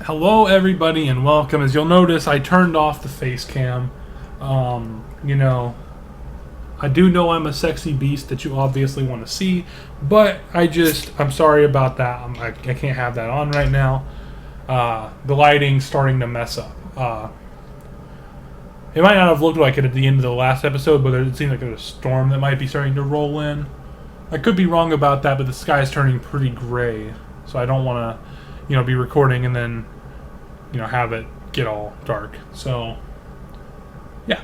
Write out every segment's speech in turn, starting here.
Hello, everybody, and welcome. As you'll notice, I turned off the face cam. You know, I do know I'm a sexy beast that you obviously want to see, but I'm sorry about that. I can't have that on right now. The lighting's starting to mess up. It might not have looked like it at the end of the last episode, but it seems like there's a storm that might be starting to roll in. I could be wrong about that, but the sky's turning pretty gray, so I don't want to, be recording and then, have it get all dark. So, yeah.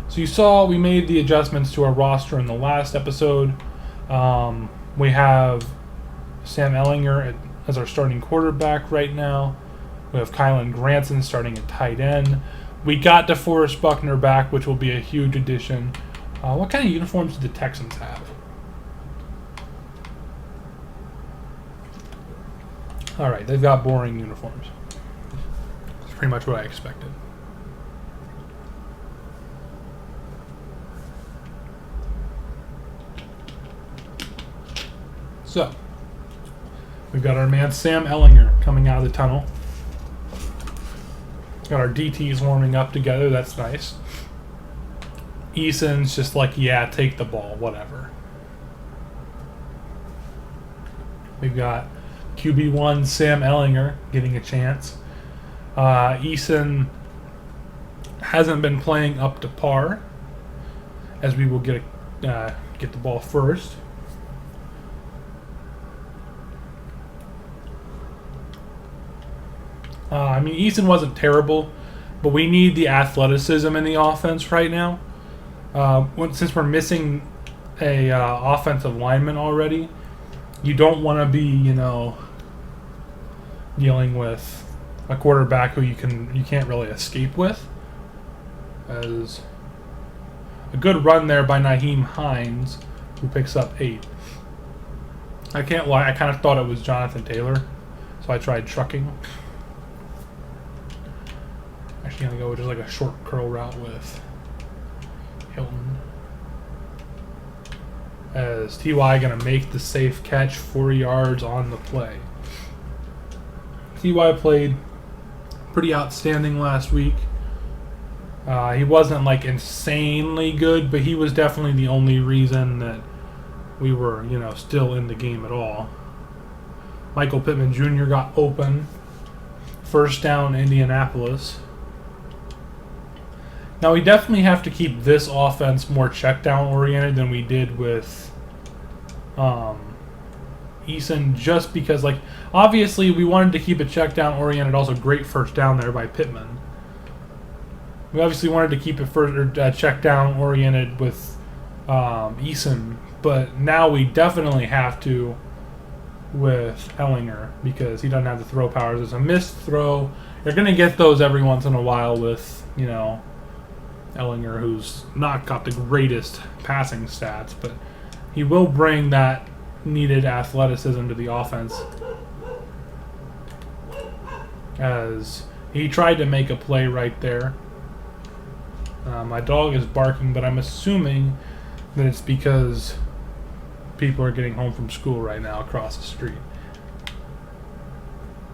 So you saw we made the adjustments to our roster in the last episode. We have Sam Ehlinger as our starting quarterback right now. We have Kylan Granson starting at tight end. We got DeForest Buckner back, which will be a huge addition. What kind of uniforms do the Texans have? Alright, they've got boring uniforms. That's pretty much what I expected. So, we've got our man Sam Ehlinger coming out of the tunnel. Got our DTs warming up together, that's nice. Eason's just like, yeah, take the ball, whatever. We've got QB1 Sam Ehlinger getting a chance. Eason hasn't been playing up to par, as we will get the ball first. Eason wasn't terrible, but we need the athleticism in the offense right now. Since we're missing a offensive lineman already, you don't want to be, dealing with a quarterback who you can't really escape with. As a good run there by Nyheim Hines, who picks up 8. I can't lie, I kind of thought it was Jonathan Taylor, so I tried trucking. Actually gonna go with just like a short curl route with Hilton. As T.Y. gonna make the safe catch, 4 yards on the play. T.Y. played pretty outstanding last week. He wasn't like insanely good, but he was definitely the only reason that we were, still in the game at all. Michael Pittman Jr. got open. First down, Indianapolis. Now, we definitely have to keep this offense more check-down oriented than we did with Eason, just because, obviously we wanted to keep it check-down oriented. Also, great first down there by Pittman. We obviously wanted to keep it check-down oriented with Eason, but now we definitely have to with Ehlinger because he doesn't have the throw powers. It's a missed throw. You're going to get those every once in a while with, Ehlinger, who's not got the greatest passing stats, but he will bring that needed athleticism to the offense. As he tried to make a play right there. My dog is barking, but I'm assuming that it's because people are getting home from school right now across the street.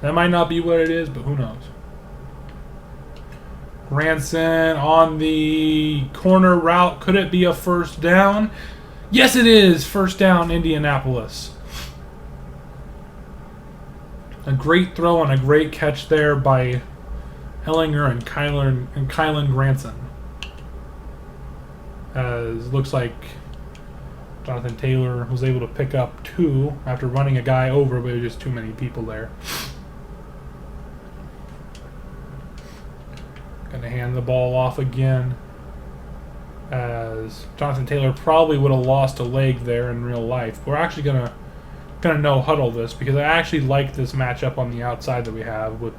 That might not be what it is, but who knows. Granson on the corner route. Could it be a first down? Yes, it is. First down, Indianapolis. A great throw and a great catch there by Ehlinger and Kylan Granson. As looks like Jonathan Taylor was able to pick up 2 after running a guy over, but there was just too many people there. Going to hand the ball off again, as Jonathan Taylor probably would have lost a leg there in real life. We're actually going to no huddle this because I actually like this matchup on the outside that we have with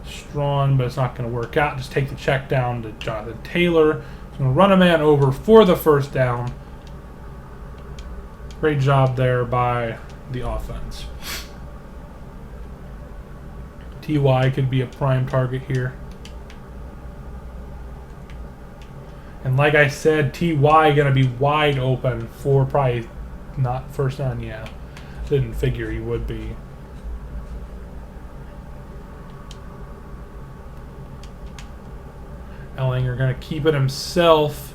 Strawn, but it's not going to work out. Just take the check down to Jonathan Taylor. He's going to run a man over for the first down. Great job there by the offense. T.Y. could be a prime target here. And like I said, T.Y. going to be wide open for probably not first down, yeah. Didn't figure he would be. Ellinger going to keep it himself.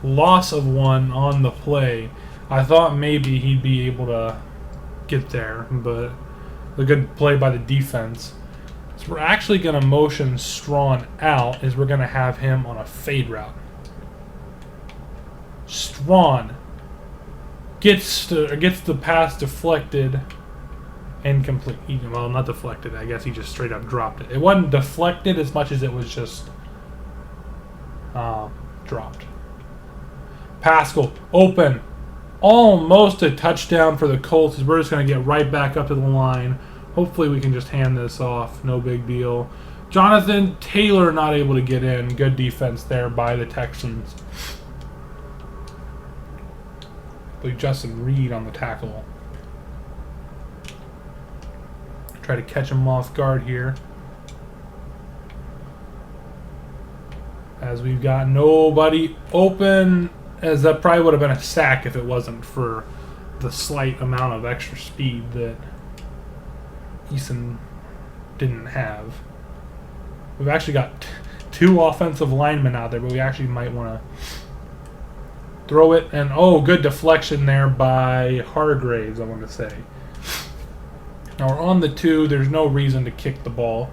Loss of 1 on the play. I thought maybe he'd be able to get there, but a good play by the defense. So we're actually going to motion Strawn out, as we're going to have him on a fade route. Strawn gets the pass deflected. Incomplete. Well, not deflected. I guess he just straight up dropped it. It wasn't deflected as much as it was just dropped. Pascal open. Almost a touchdown for the Colts. We're just going to get right back up to the line. Hopefully we can just hand this off. No big deal. Jonathan Taylor not able to get in. Good defense there by the Texans. I believe Justin Reed on the tackle. Try to catch him off guard here. As we've got nobody open, as that probably would have been a sack if it wasn't for the slight amount of extra speed that Eason didn't have. We've actually got 2 offensive linemen out there, but we actually might want to throw it. And, oh, good deflection there by Hargraves, I want to say. Now we're on the 2. There's no reason to kick the ball.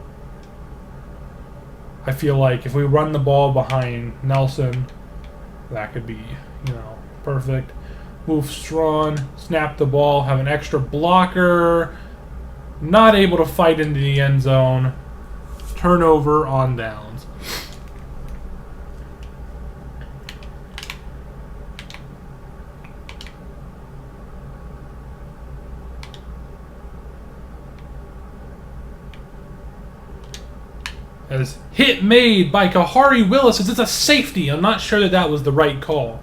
I feel like if we run the ball behind Nelson, that could be, perfect. Move Strawn, snap the ball, have an extra blocker. Not able to fight into the end zone. Turnover on downs. As hit made by Kahari Willis as it's a safety. I'm not sure that was the right call,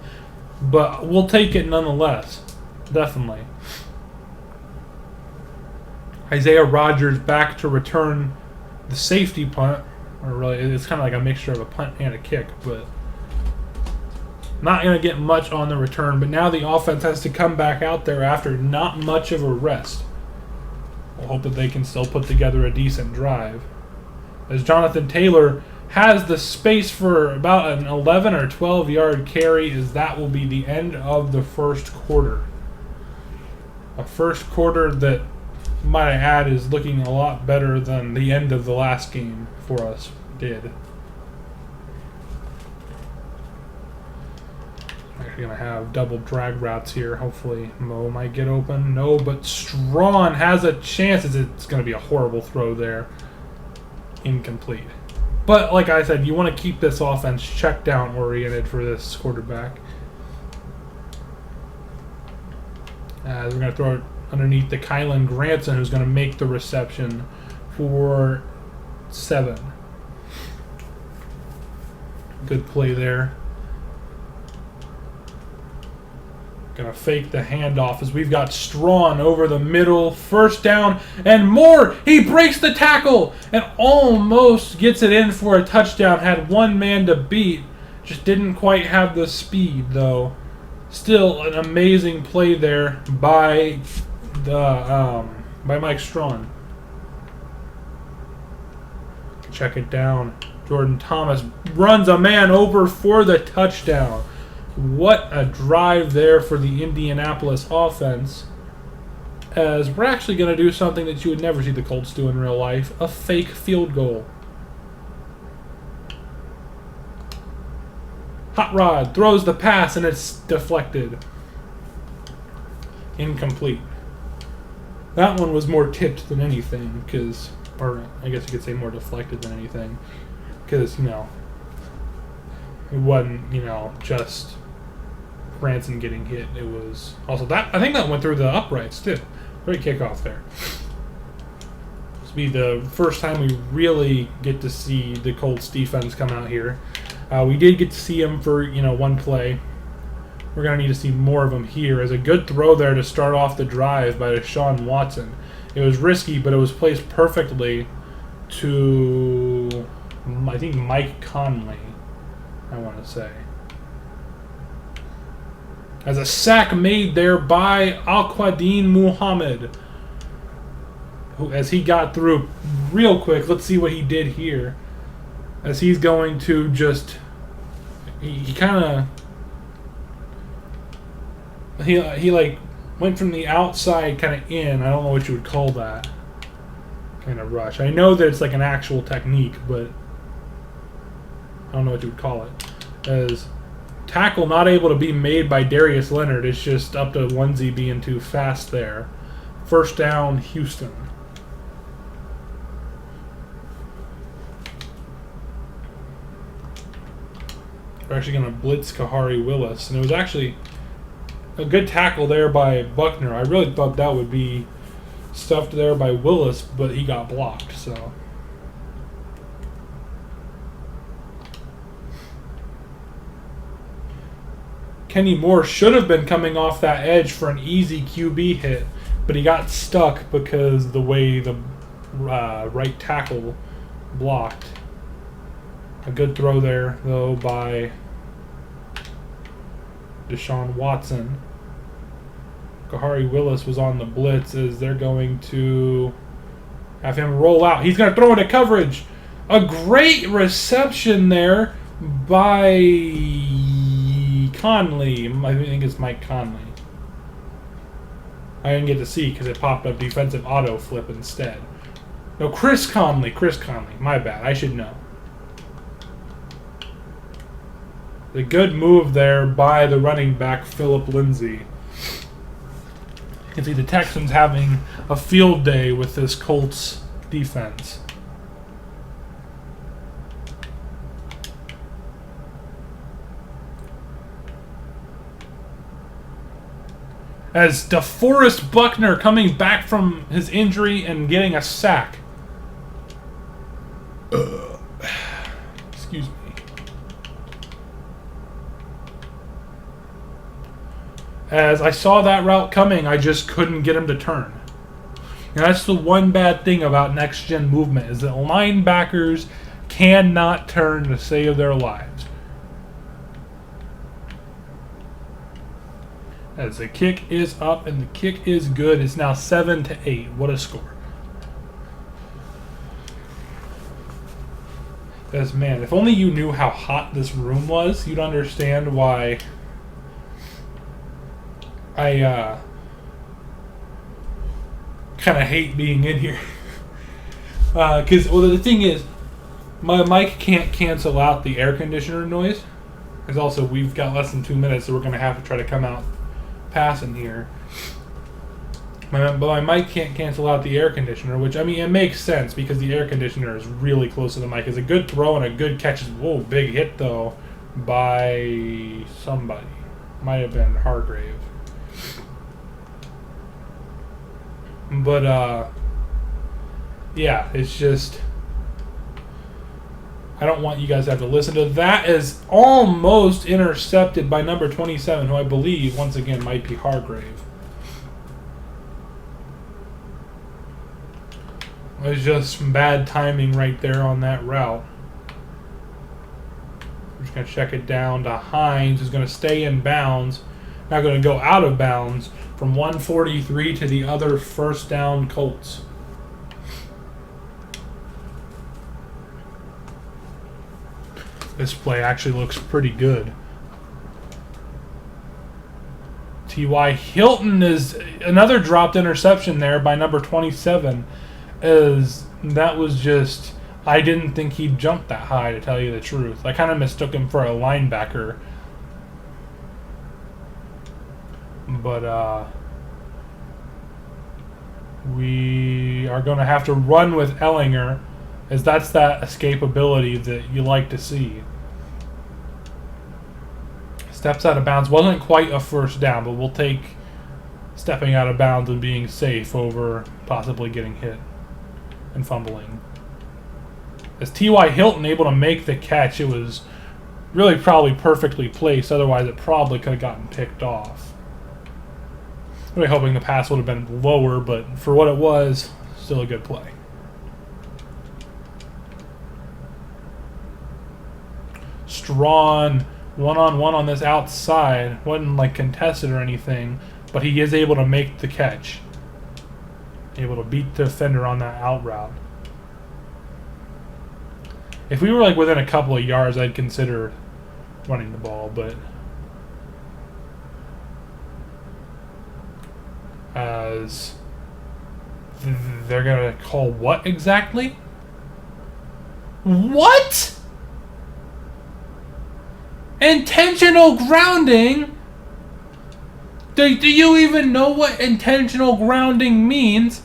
but we'll take it nonetheless. Definitely. Isaiah Rodgers back to return the safety punt. Or really, it's kind of like a mixture of a punt and a kick, but not going to get much on the return. But now the offense has to come back out there after not much of a rest. We'll hope that they can still put together a decent drive. As Jonathan Taylor has the space for about an 11 or 12 yard carry, as that will be the end of the first quarter. A first quarter that, might I add, is looking a lot better than the end of the last game for us did. Actually going to have double drag routes here. Hopefully Mo might get open. No, but Strawn has a chance. It's going to be a horrible throw there. Incomplete. But like I said, you want to keep this offense check down oriented for this quarterback. We're going to throw it underneath to Kylan Granson, who's going to make the reception for 7. Good play there. Going to fake the handoff as we've got Strawn over the middle. First down and more. He breaks the tackle and almost gets it in for a touchdown. Had one man to beat. Just didn't quite have the speed, though. Still an amazing play there by Mike Strawn. Check it down. Jordan Thomas runs a man over for the touchdown. What a drive there for the Indianapolis offense. As we're actually going to do something that you would never see the Colts do in real life. A fake field goal. Hot Rod throws the pass and it's deflected. Incomplete. That one was more tipped than anything, or I guess you could say more deflected than anything. Because, it wasn't, just Branson getting hit. It was also that. I think that went through the uprights too. Great kickoff there. This will be the first time we really get to see the Colts defense come out here. We did get to see them for one play. We're going to need to see more of them here. As a good throw there to start off the drive by Deshaun Watson. It was risky, but it was placed perfectly to, I think, Mike Conley, I want to say. As a sack made there by Al-Quadin Muhammad, who, as he got through real quick, let's see what he did here. as he's going to just he kind of he like went from the outside kind of in. I don't know what you would call that kind of rush. I know that it's like an actual technique, but I don't know what you would call it. As tackle not able to be made by Darius Leonard. It's just up to Onesie being too fast there. First down, Houston. We're actually going to blitz Kahari Willis. And it was actually a good tackle there by Buckner. I really thought that would be stuffed there by Willis, but he got blocked. So Kenny Moore should have been coming off that edge for an easy QB hit, but he got stuck because the way the right tackle blocked. A good throw there, though, by Deshaun Watson. Kahari Willis was on the blitz as they're going to have him roll out. He's going to throw into coverage. A great reception there by Conley. I think it's Mike Conley. I didn't get to see because it popped up defensive auto flip instead. No, Chris Conley. Chris Conley. My bad. I should know. The good move there by the running back, Philip Lindsay. You can see the Texans having a field day with this Colts defense. As DeForest Buckner coming back from his injury and getting a sack. Excuse me. As I saw that route coming, I just couldn't get him to turn. And that's the one bad thing about next-gen movement, is that linebackers cannot turn to save their lives. As the kick is up and the kick is good, it's now 7-8. What a score. As, man, if only you knew how hot this room was, you'd understand why I kind of hate being in here. Because, well, the thing is, my mic can't cancel out the air conditioner noise. Because also, we've got less than 2 minutes, so we're going to have to try to come out passing here. But my mic can't cancel out the air conditioner, which, I mean, it makes sense because the air conditioner is really close to the mic. It's a good throw and a good catch. Whoa, big hit, though, by somebody. Might have been Hargrave. But, yeah, it's just, I don't want you guys to have to listen to that. Is almost intercepted by number 27, who I believe, once again, might be Hargrave. It was just some bad timing right there on that route. We're just going to check it down to Hines, who's going to stay in bounds. Now going to go out of bounds from 143 to the other first down Colts. This play actually looks pretty good. T.Y. Hilton is another dropped interception there by number 27. As that was just, I didn't think he'd jump that high, to tell you the truth. I kind of mistook him for a linebacker. But we are going to have to run with Ellinger, as that's that escapability that you like to see. Steps out of bounds. Wasn't quite a first down, but we'll take stepping out of bounds and being safe over possibly getting hit and fumbling. As T.Y. Hilton able to make the catch, it was really probably perfectly placed. Otherwise, it probably could have gotten picked off. Really hoping the pass would have been lower, but for what it was, still a good play. Strawn one-on-one on this outside. Wasn't like contested or anything, but he is able to make the catch. Able to beat the defender on that out route. If we were like within a couple of yards, I'd consider running the ball, but as they're gonna call what exactly? What? Intentional grounding? Do you even know what intentional grounding means?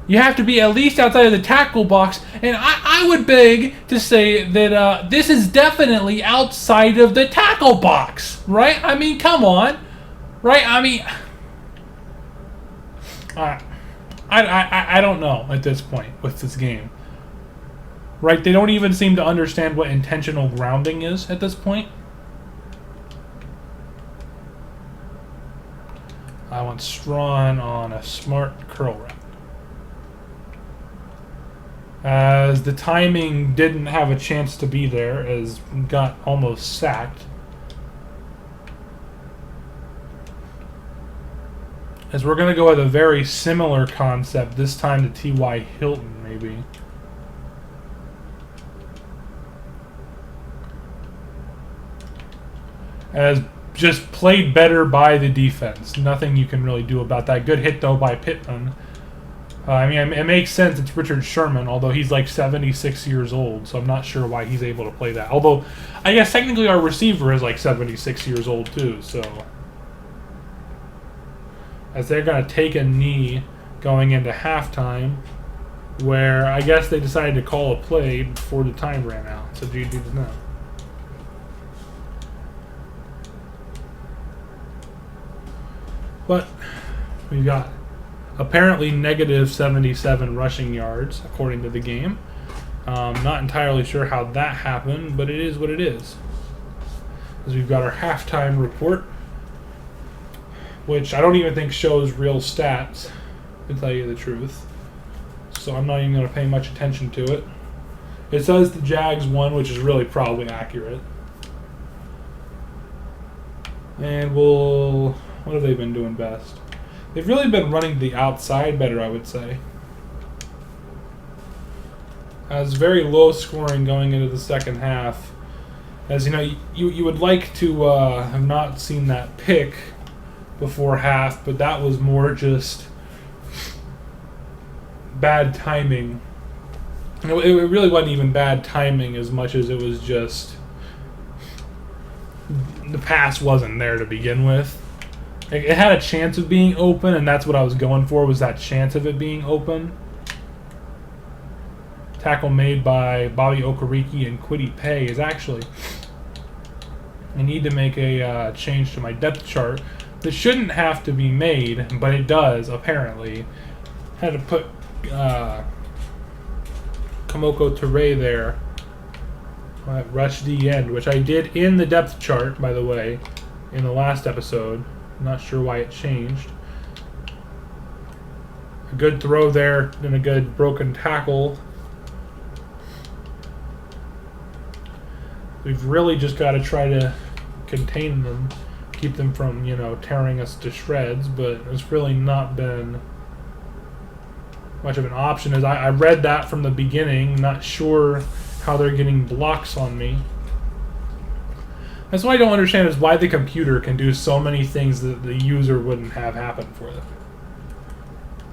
You have to be at least outside of the tackle box, and I would beg to say that this is definitely outside of the tackle box, right? I mean, come on, right? I mean, I don't know at this point with this game, right? They don't even seem to understand what intentional grounding is at this point. I want Strawn on a smart curl route. As the timing didn't have a chance to be there, as got almost sacked. As we're going to go with a very similar concept, this time to T.Y. Hilton, maybe. As just played better by the defense. Nothing you can really do about that. Good hit, though, by Pittman. I mean, it makes sense. It's Richard Sherman, although he's like 76 years old, so I'm not sure why he's able to play that. Although, I guess technically our receiver is like 76 years old too, so. As they're going to take a knee going into halftime, where I guess they decided to call a play before the time ran out, so GG does not. But we've got apparently negative 77 rushing yards, according to the game. Not entirely sure how that happened, but it is what it is. As we've got our halftime report, which I don't even think shows real stats, to tell you the truth. So I'm not even going to pay much attention to it. It says the Jags won, which is really probably accurate. And what have they been doing best? They've really been running the outside better, I would say. As very low scoring going into the second half. As you know, you would like to have not seen that pick before half, but that was more just bad timing. It really wasn't even bad timing as much as it was just the pass wasn't there to begin with. It had a chance of being open, and that's what I was going for, was that chance of it being open. Tackle made by Bobby Okereke and Kwity Paye is actually... I need to make a change to my depth chart. This shouldn't have to be made, but it does, apparently. Had to put Kamoko Toure there at rush D end, which I did in the depth chart, by the way, in the last episode. Not sure why it changed. A good throw there and a good broken tackle. We've really just got to try to contain them, keep them from, tearing us to shreds, but it's really not been much of an option. As I read that from the beginning, not sure how they're getting blocks on me. That's what I don't understand, is why the computer can do so many things that the user wouldn't have happen for them.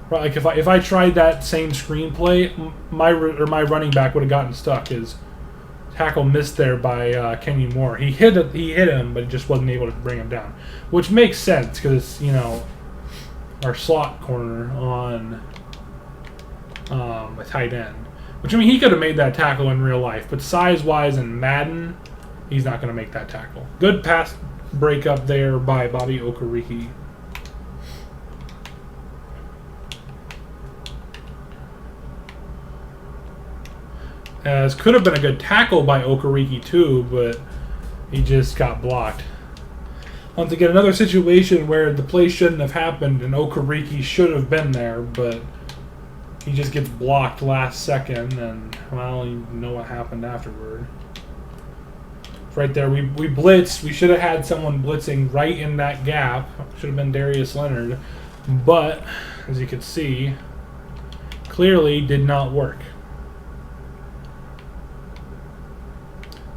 Right, like if I tried that same screenplay, my running back would have gotten stuck. His tackle missed there by Kenny Moore. He hit him, but just wasn't able to bring him down, which makes sense because our slot corner on a tight end. Which, I mean, he could have made that tackle in real life, but size-wise in Madden, he's not going to make that tackle. Good pass breakup there by Bobby Okereke. As could have been a good tackle by Okereke too, but he just got blocked. Once again, another situation where the play shouldn't have happened and Okereke should have been there, but he just gets blocked last second, and, well, you know what happened afterward. Right there, we blitzed. We should have had someone blitzing right in that gap. Should have been Darius Leonard. But, as you can see, clearly did not work.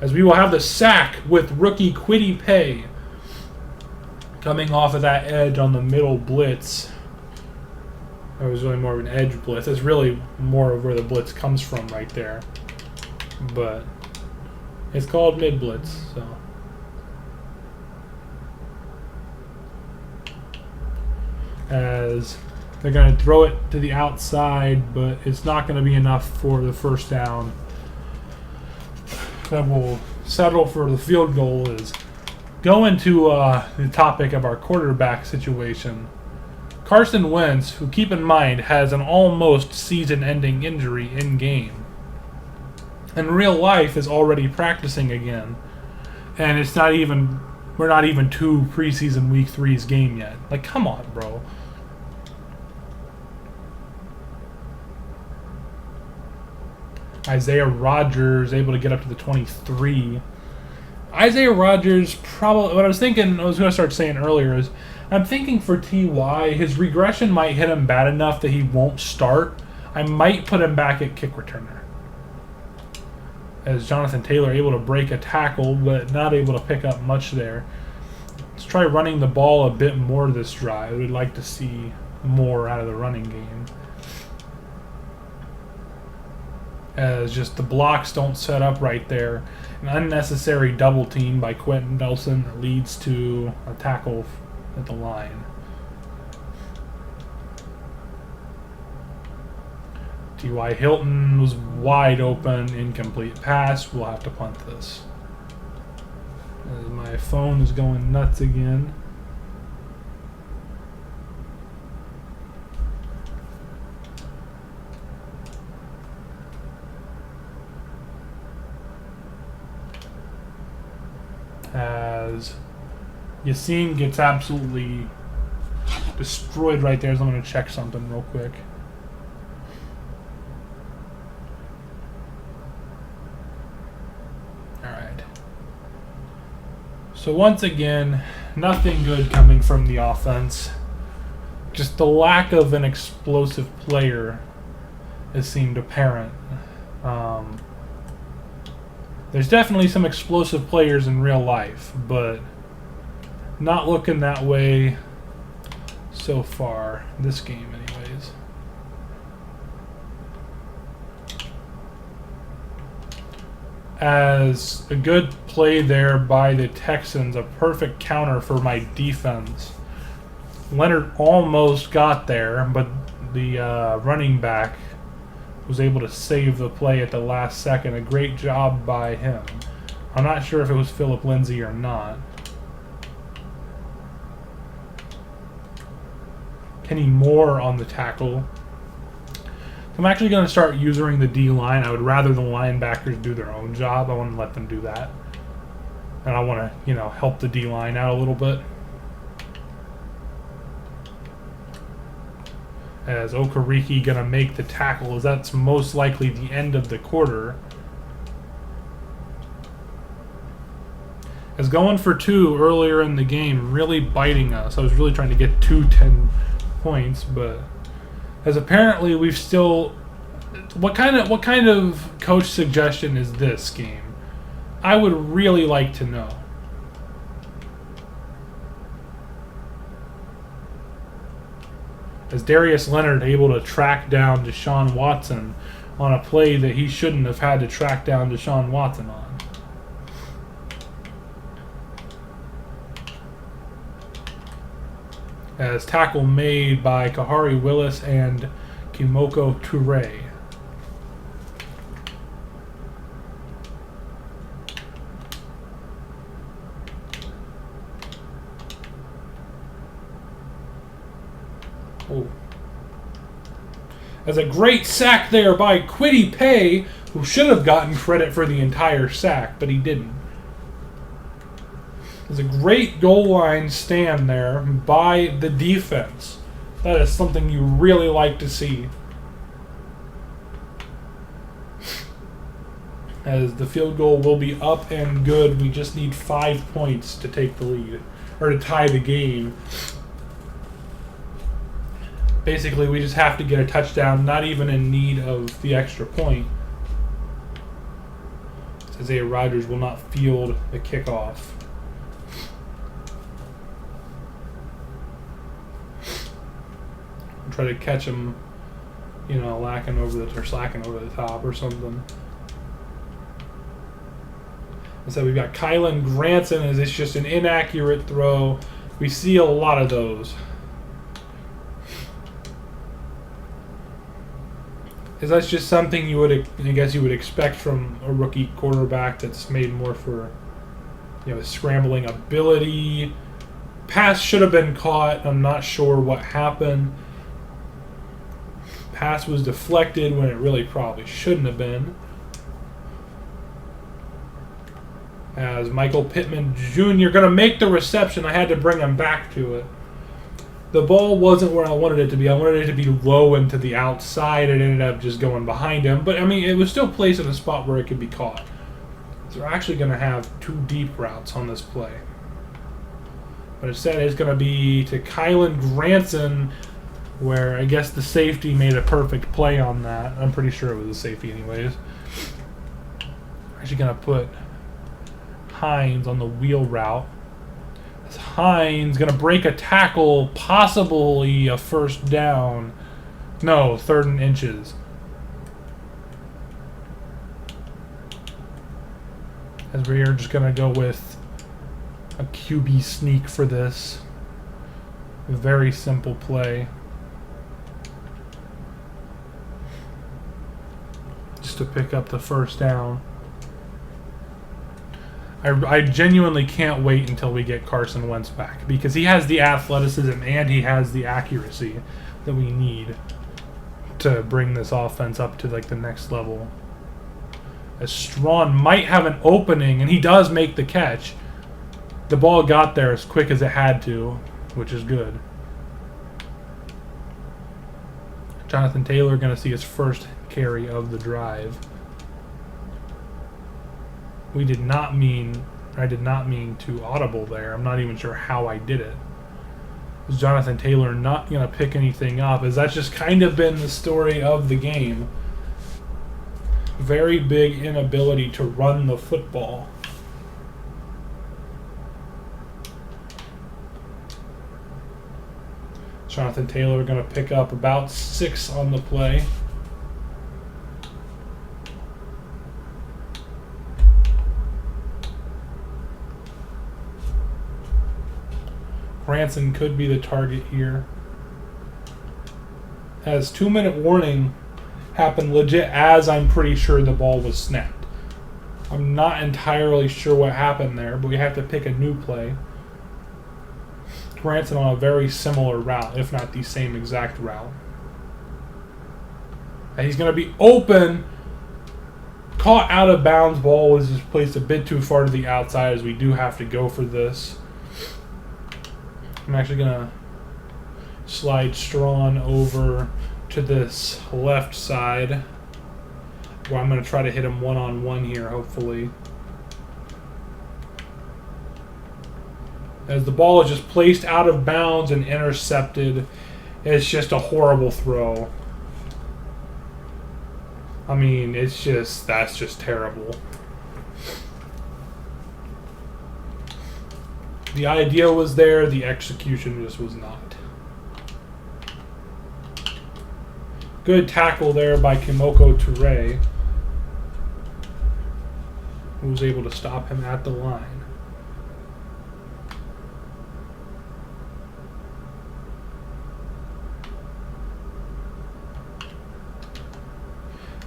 As we will have the sack with rookie Kwity Paye coming off of that edge on the middle blitz. It was really more of an edge blitz. It's really more of where the blitz comes from right there. But it's called mid blitz, so. As they're going to throw it to the outside, but it's not going to be enough for the first down. That will settle for the field goal. Is go into the topic of our quarterback situation. Carson Wentz, who, keep in mind, has an almost season-ending injury in game. In real life, is already practicing again, and it's not even. We're not even to preseason week 3's game yet. Like, come on, bro. Isaiah Rodgers able to get up to the 23. Isaiah Rodgers probably. What I was thinking, I was going to start saying earlier is, I'm thinking for Ty, his regression might hit him bad enough that he won't start. I might put him back at kick returner. As Jonathan Taylor able to break a tackle, but not able to pick up much there. Let's try running the ball a bit more this drive. We'd like to see more out of the running game. As just the blocks don't set up right there. An unnecessary double team by Quentin Nelson leads to a tackle at the line. T.Y. Hilton was wide open, incomplete pass. We'll have to punt this. As my phone is going nuts again. As Yassine gets absolutely destroyed right there. So I'm going to check something real quick. Alright. So once again, nothing good coming from the offense. Just the lack of an explosive player has seemed apparent. There's definitely some explosive players in real life, but not looking that way so far. This game, anyways. As a good play there by the Texans, a perfect counter for my defense. Leonard almost got there, but the running back was able to save the play at the last second. A great job by him. I'm not sure if it was Phillip Lindsay or not. Kenny Moore on the tackle. I'm actually going to start using the D-line. I would rather the linebackers do their own job. I want to let them do that. And I want to, help the D-line out a little bit. As Okereke going to make the tackle, as that's most likely the end of the quarter. As going for 2 earlier in the game, really biting us. I was really trying to get 10 points, but as apparently we've still. What kind of coach suggestion is this game? I would really like to know. As Darius Leonard able to track down Deshaun Watson on a play that he shouldn't have had to track down Deshaun Watson on. As tackle made by Kahari Willis and Kimoko Toure. Oh. As a great sack there by Kwity Paye, who should have gotten credit for the entire sack, but he didn't. There's a great goal line stand there by the defense. That is something you really like to see. As the field goal will be up and good. We just need 5 points to take the lead, or to tie the game. Basically, we just have to get a touchdown, not even in need of the extra point. Isaiah Rodgers will not field the kickoff. Try to catch him, you know, slacking over the top or something. So we've got Kylan Granson as it's just an inaccurate throw. We see a lot of those. Because that's just something you would expect from a rookie quarterback that's made more for, you know, scrambling ability. Pass should have been caught. I'm not sure what happened. Pass was deflected when it really probably shouldn't have been. As Michael Pittman Jr. going to make the reception, I had to bring him back to it. The ball wasn't where I wanted it to be. I wanted it to be low and to the outside. It ended up just going behind him. But, I mean, it was still placed in a spot where it could be caught. So we're actually going to have 2 deep routes on this play. But instead it's going to be to Kylan Granson, where I guess the safety made a perfect play on that. I'm pretty sure it was a safety anyways. Actually going to put Hines on the wheel route. As Hines going to break a tackle, possibly a first down. No, 3rd and inches. As we are just going to go with a QB sneak for this. A very simple play. Just to pick up the first down. I genuinely can't wait until we get Carson Wentz back, because he has the athleticism and he has the accuracy that we need to bring this offense up to like the next level. As Strawn might have an opening, and he does make the catch. The ball got there as quick as it had to, which is good. Jonathan Taylor going to see his first carry of the drive. I did not mean to audible there. I'm not even sure how I did it. Was Jonathan Taylor not going to pick anything up? As that's just kind of been the story of the game. Very big inability to run the football. Jonathan Taylor going to pick up about 6 on the play. Granson could be the target here. As 2-minute warning happened legit as I'm pretty sure the ball was snapped. I'm not entirely sure what happened there, but we have to pick a new play. Granson on a very similar route, if not the same exact route. And he's going to be open. Caught out of bounds. Ball was just placed a bit too far to the outside, as we do have to go for this. I'm actually going to slide Strawn over to this left side, where I'm going to try to hit him one-on-one here, hopefully. As the ball is just placed out of bounds and intercepted, it's just a horrible throw. I mean, that's just terrible. The idea was there, the execution just was not. Good tackle there by Kimoko Toure, who was able to stop him at the line.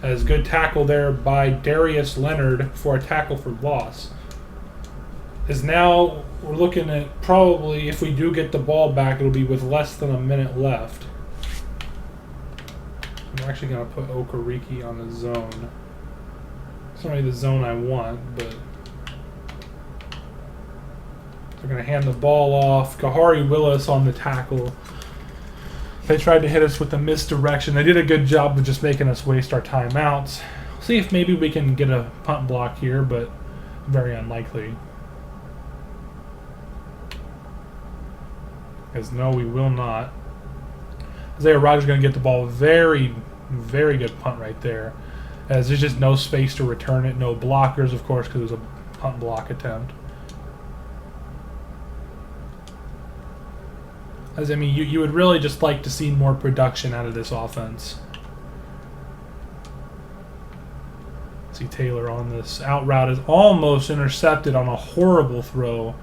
As good tackle there by Darius Leonard for a tackle for loss. Is now we're looking at probably, if we do get the ball back, it'll be with less than a minute left. I'm actually going to put Okereke on the zone. It's not really the zone I want, but they're going to hand the ball off. Kahari Willis on the tackle. They tried to hit us with a misdirection. They did a good job of just making us waste our timeouts. See if maybe we can get a punt block here, but very unlikely. Because no, we will not. Isaiah Rodgers going to get the ball. Very, very good punt right there. as there's just no space to return it. No blockers, of course, because it was a punt block attempt. As I mean, you would really just like to see more production out of this offense. See Taylor on this out route is almost intercepted on a horrible throw.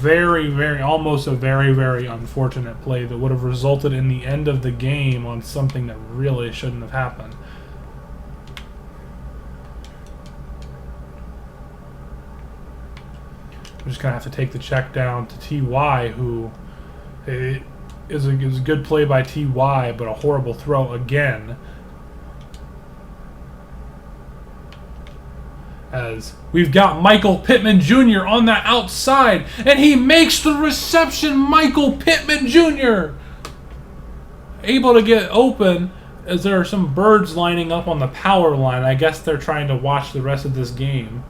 Almost a very unfortunate play that would have resulted in the end of the game on something that really shouldn't have happened. We're just going to have to take the check down to T.Y., who is a good play by T.Y., but a horrible throw again. As we've got Michael Pittman Jr. on the outside, and he makes the reception. Michael Pittman Jr. able to get open as there are some birds lining up on the power line. I guess they're trying to watch the rest of this game.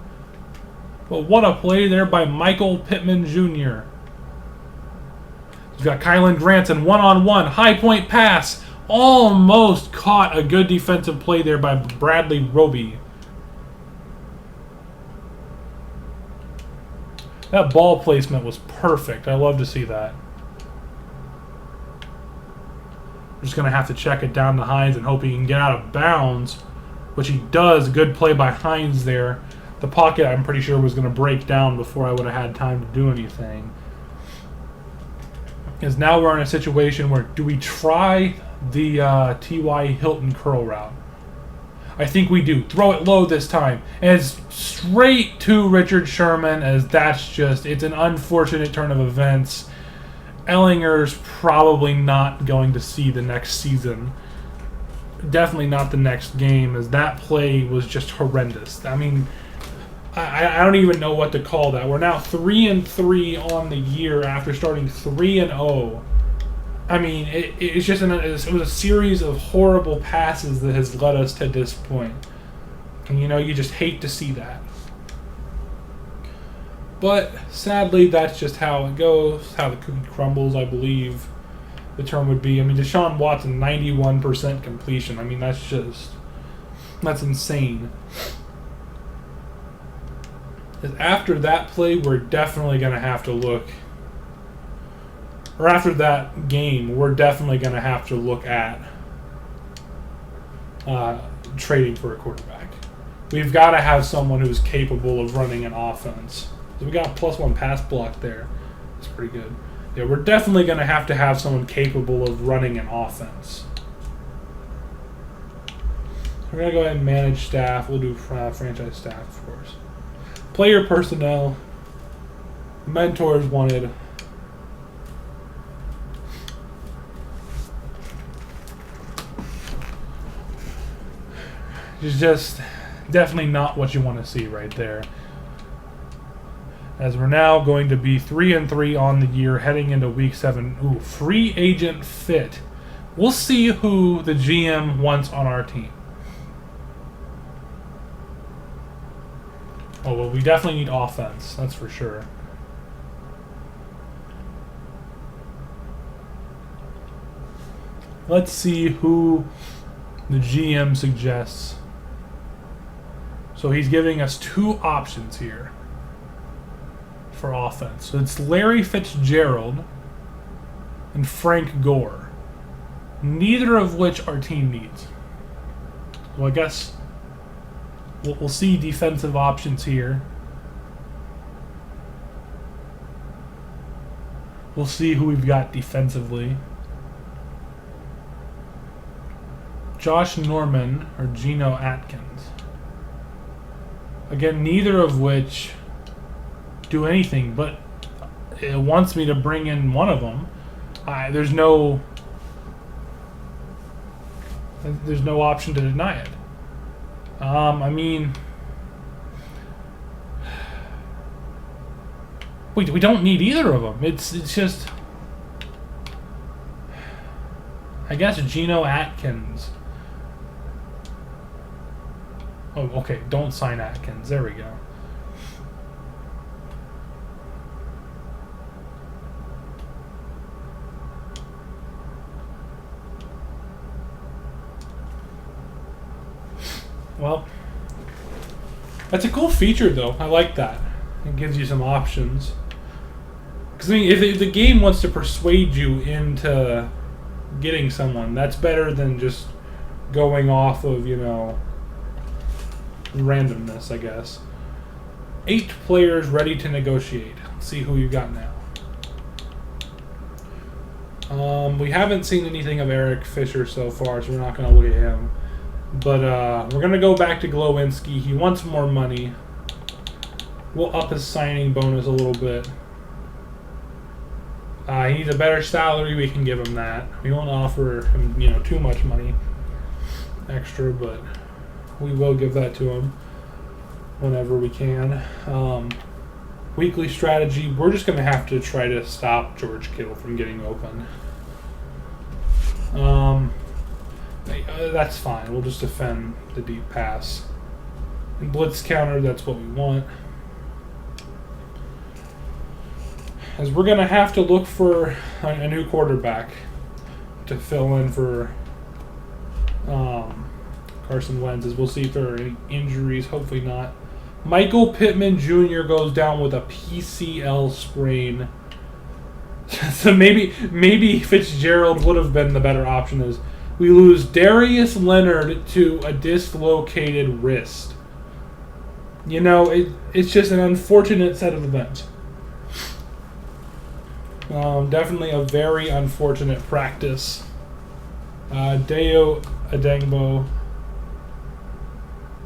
But what a play there by Michael Pittman Jr. We've got Kylan Granson one-on-one, high point pass. Almost caught a good defensive play there by Bradley Roby. That ball placement was perfect. I love to see that. We're just going to have to check it down to Hines and hope he can get out of bounds, which he does. Good play by Hines there. The pocket, I'm pretty sure, was going to break down before I would have had time to do anything. Because now we're in a situation where do we try the T.Y. Hilton curl route? I think we do. Throw it low this time. And it's straight to Richard Sherman, as that's just, it's an unfortunate turn of events. Ellinger's probably not going to see the next season. Definitely not the next game, as that play was just horrendous. I mean, I don't even know what to call that. We're now 3-3 on the year after starting 3-0. I mean, it was a series of horrible passes that has led us to this point. And, you know, you just hate to see that. But, sadly, that's just how it goes, how the cookie crumbles, I believe the term would be. I mean, Deshaun Watson, 91% completion. I mean, that's insane. After that play, we're definitely going to have to look... Or after that game, we're definitely going to have to look at trading for a quarterback. We've got to have someone who's capable of running an offense. So we got a +1 pass block there. That's pretty good. Yeah, we're definitely going to have someone capable of running an offense. We're going to go ahead and manage staff. We'll do franchise staff, of course. Player personnel. Mentors wanted. It's just definitely not what you want to see right there. As we're now going to be 3-3 on the year, heading into week 7. Ooh, free agent fit. We'll see who the GM wants on our team. Oh, well, we definitely need offense. That's for sure. Let's see who the GM suggests. So he's giving us 2 options here for offense. So it's Larry Fitzgerald and Frank Gore. Neither of which our team needs. Well, I guess we'll see defensive options here. We'll see who we've got defensively. Josh Norman or Geno Atkins. Again, neither of which do anything, but it wants me to bring in one of them. There's no option to deny it. I mean, we don't need either of them. It's just, I guess, Geno Atkins. Oh, okay, don't sign Atkins. There we go. Well, that's a cool feature, though. I like that. It gives you some options. Because, I mean, if the game wants to persuade you into getting someone, that's better than just going off of, randomness, I guess. 8 players ready to negotiate. Let's see who you got now. We haven't seen anything of Eric Fisher so far, so we're not going to look at him. But we're going to go back to Glowinski. He wants more money. We'll up his signing bonus a little bit. He needs a better salary. We can give him that. We won't offer him, too much money extra, but we will give that to him whenever we can. Weekly strategy. We're just going to have to try to stop George Kittle from getting open. That's fine. We'll just defend the deep pass. And blitz counter, that's what we want. As we're going to have to look for a new quarterback to fill in for Carson Wentz. As we'll see if there are any injuries. Hopefully not. Michael Pittman Jr. goes down with a PCL sprain. So maybe Fitzgerald would have been the better option. As we lose Darius Leonard to a dislocated wrist. It's just an unfortunate set of events. Definitely a very unfortunate practice. Deo Adengbo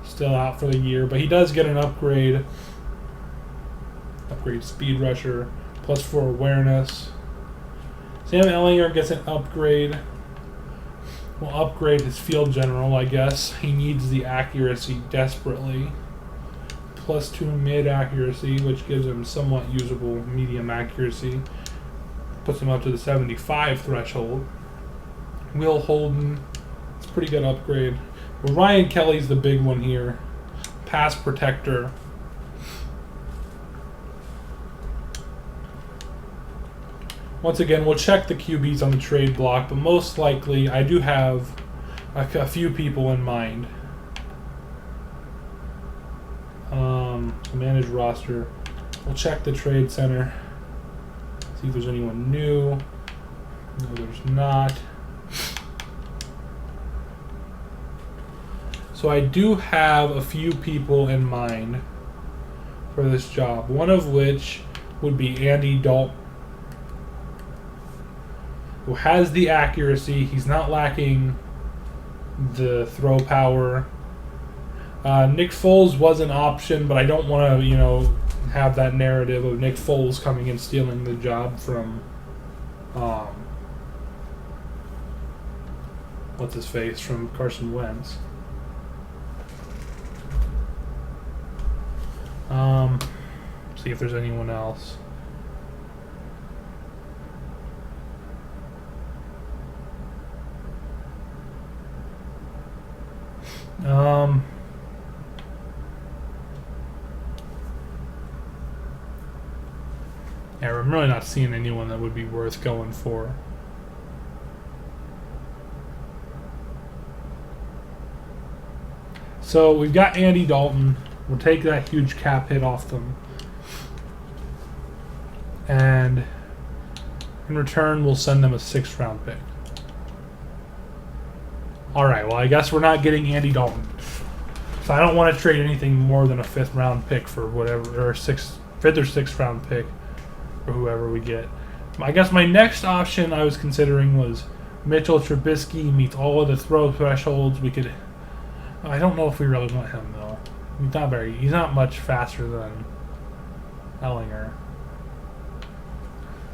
still out for the year, but he does get an upgrade. Upgrade speed rusher, +4 awareness. Sam Ehlinger gets an upgrade. We'll upgrade his field general, I guess. He needs the accuracy desperately. +2 mid accuracy, which gives him somewhat usable medium accuracy. Puts him up to the 75 threshold. Will Holden, it's a pretty good upgrade. But Ryan Kelly's the big one here. Pass protector. Once again, we'll check the QBs on the trade block, but most likely I do have a few people in mind. Manage roster. We'll check the trade center. See if there's anyone new. No, there's not. So I do have a few people in mind for this job. One of which would be Andy Dalton, who has the accuracy. He's not lacking the throw power. Nick Foles was an option, but I don't want to, have that narrative of Nick Foles coming and stealing the job from, what's his face, from Carson Wentz. See if there's anyone else. Yeah, I'm really not seeing anyone that would be worth going for. So we've got Andy Dalton. We'll take that huge cap hit off them. And in return, we'll send them a 6th round pick. Alright, well, I guess we're not getting Andy Dalton. So I don't want to trade anything more than a 5th round pick for whatever, or 5th or 6th round pick for whoever we get. I guess my next option I was considering was Mitchell Trubisky meets all of the throw thresholds. We could. I don't know if we really want him though. He's not much faster than Ehlinger.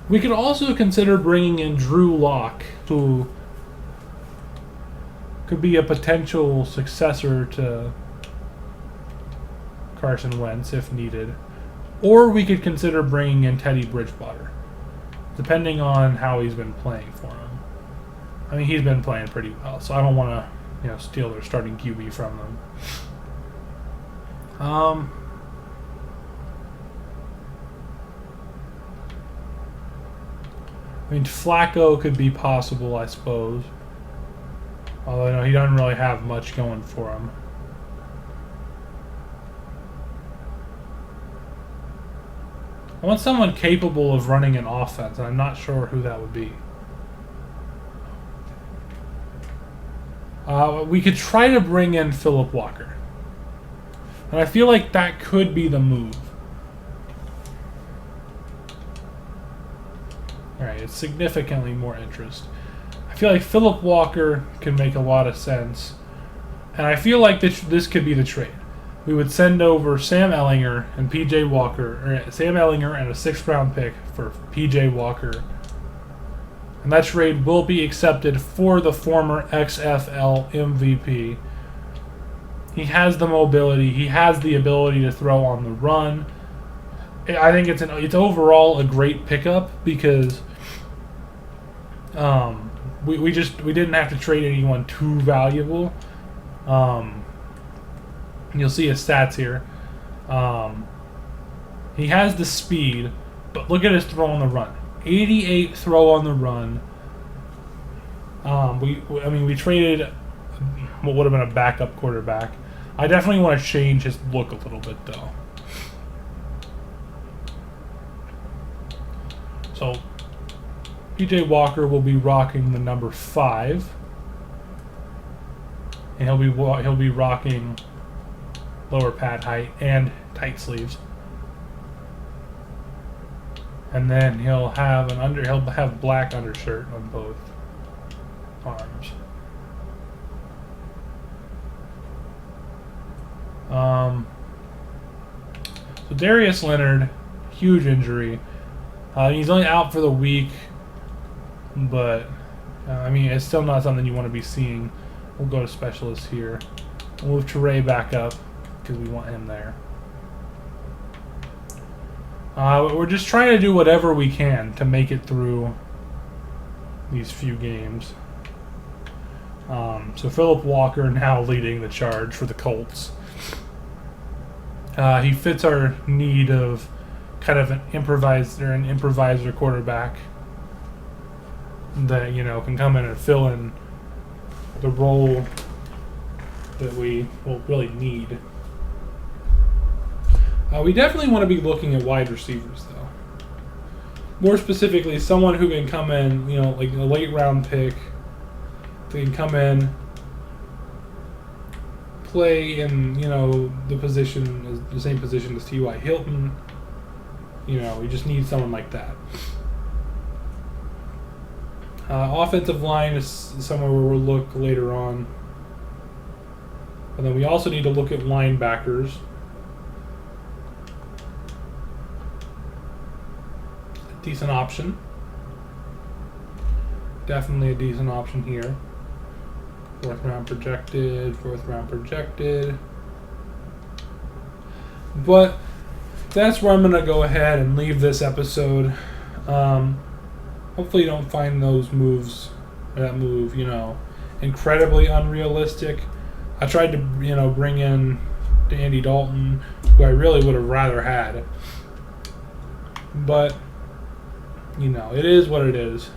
We could also consider bringing in Drew Lock, who could be a potential successor to Carson Wentz if needed. Or we could consider bringing in Teddy Bridgewater, depending on how he's been playing for him. I mean, he's been playing pretty well, so I don't want to, steal their starting QB from them. I mean, Flacco could be possible, I suppose. Although, he doesn't really have much going for him. I want someone capable of running an offense, and I'm not sure who that would be. We could try to bring in Philip Walker. And I feel like that could be the move. Alright, it's significantly more interest. I feel like Philip Walker can make a lot of sense. And I feel like this could be the trade. We would send over Sam Ehlinger and PJ Walker, or Sam Ehlinger and a 6th round pick for PJ Walker. And that trade will be accepted for the former XFL MVP. He has the mobility. He has the ability to throw on the run. I think it's overall a great pickup because we didn't have to trade anyone too valuable. You'll see his stats here. He has the speed, but look at his throw on the run. 88 throw on the run. We traded what would have been a backup quarterback. I definitely want to change his look a little bit, though. So, PJ Walker will be rocking the number 5, and he'll be rocking lower pad height and tight sleeves. And then he'll have black undershirt on both arms. So Darius Leonard, huge injury. He's only out for the week, but it's still not something you want to be seeing. We'll go to specialists here. We'll move Trey back up because we want him there. We're just trying to do whatever we can to make it through these few games. So Philip Walker now leading the charge for the Colts. He fits our need of kind of an improviser quarterback that can come in and fill in the role that we will really need. We definitely want to be looking at wide receivers, though. More specifically, someone who can come in, like a late round pick. They can come in, play in, the same position as T.Y. Hilton. We just need someone like that. Offensive line is somewhere where we'll look later on. And then we also need to look at linebackers. Decent option. Definitely a decent option here. 4th round projected. But that's where I'm going to go ahead and leave this episode. Hopefully you don't find that move, incredibly unrealistic. I tried to, bring in Andy Dalton, who I really would have rather had. But, it is what it is.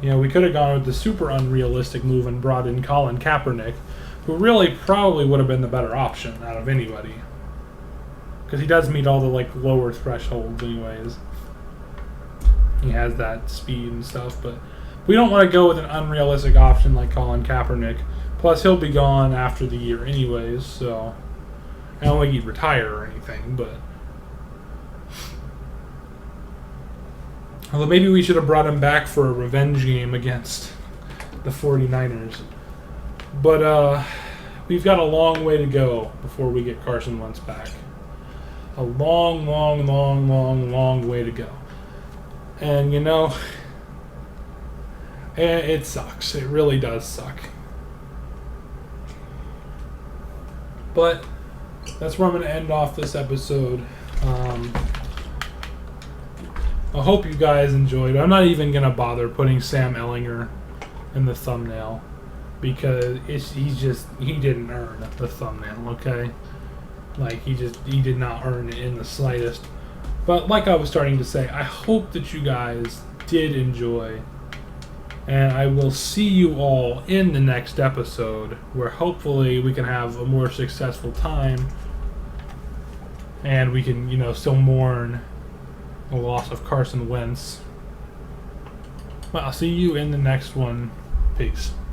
We could have gone with the super unrealistic move and brought in Colin Kaepernick, who really probably would have been the better option out of anybody. Because he does meet all the, lower thresholds anyways. He has that speed and stuff, but we don't want to go with an unrealistic option like Colin Kaepernick. Plus, he'll be gone after the year anyways, so I don't think he'd retire or anything, but although maybe we should have brought him back for a revenge game against the 49ers. But we've got a long way to go before we get Carson Wentz back. A long, long, long, long, long way to go. And, it sucks. It really does suck. But that's where I'm going to end off this episode. I hope you guys enjoyed. I'm not even going to bother putting Sam Ehlinger in the thumbnail because he didn't earn the thumbnail, okay? He did not earn it in the slightest. But like I was starting to say, I hope that you guys did enjoy. And I will see you all in the next episode where hopefully we can have a more successful time and we can, still mourn the loss of Carson Wentz. Well, I'll see you in the next one. Peace.